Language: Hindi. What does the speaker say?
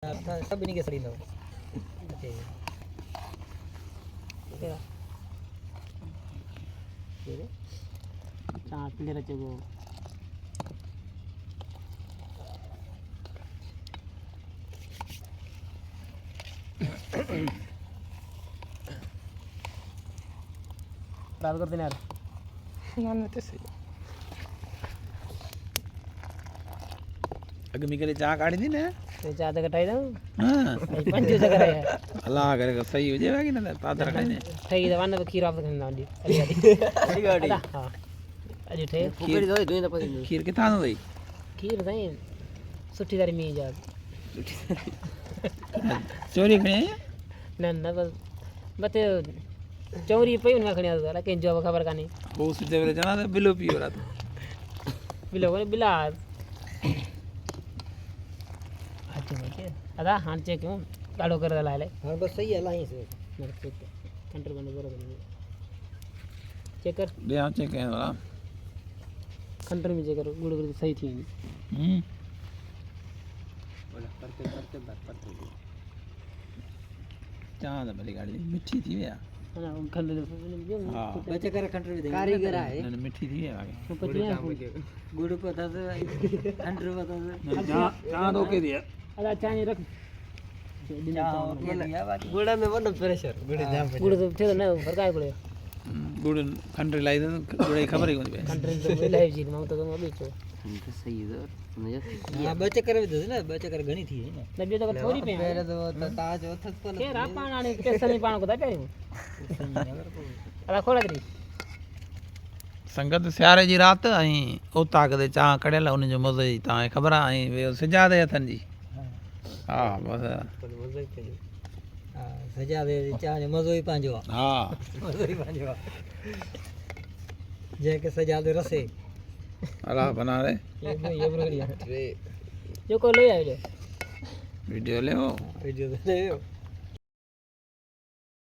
सब इन्हीं के सड़ी लो चाट ले रचे को बात करते ना यार ना तो सही अगर मिकले चाह काढ़ी थी ना तो चाहते कटाई दो हाँ पंच जगह है अल्लाह करे सही हो जाएगा कि ना पादर खाने ठगी दवान में खीर आप करना आंडी अली गाड़ी हां अली ठे खीर दो दो ना पसंद खीर के थानो दई खीर दई सुठी दारी मी जा चोरी खणे ना बस बते चोरी पे उनका खणे आ के जो खबर का नहीं वो सुते वे जाना बिलो पियो रात बिलो को बिला अदा हां चेक क्यों गाड़ो कर ला ले हां बस सही है लाइन से कंट्रोल करने बरोबर चेक कर ले आ चेक है वाला कंट्रोल में चेक करो गुड़ गुड़ सही थी बोला करते बात करते चाह द भली गाड़ी मिठी थी या ना कंट्रोल हां बच्चे कर कंट्रोल दे कारीगर है ना मिठी थी या आगे गुड़ पता से कंट्रोल पता से चाह दो के दिया अदा चाय रख गुड़ा में बड़ा प्रेशर गुड़ जाम गुड़ तो थे ना फरका गुड़ गुड़ कंट्री लाई दे गुड़ खबर ही कोनी बे कंट्री तो लाइव जी मांग तो अभी तो सही है हां बच्चे कर दे ना बच्चे कर घणी थी ना नबी तो थोड़ी पे पहले तो ताज ओथक पर के रापाण आने स्टेशन में पाण को दा पे अदा खोला करी संगत सियारे जी रात आई उता कदे चाह कड़ेला उन जो मज़ो ही ता खबर आई वे सजा दे अथन जी हां बस मज़ो ही हां सजा दे चाह ने मज़ो ही पांजो हां मज़ो ही पांजो जे के सजा दे रसे अल्लाह बना रे ये बढ़िया जो को ले आयो वीडियो ले हो वीडियो ले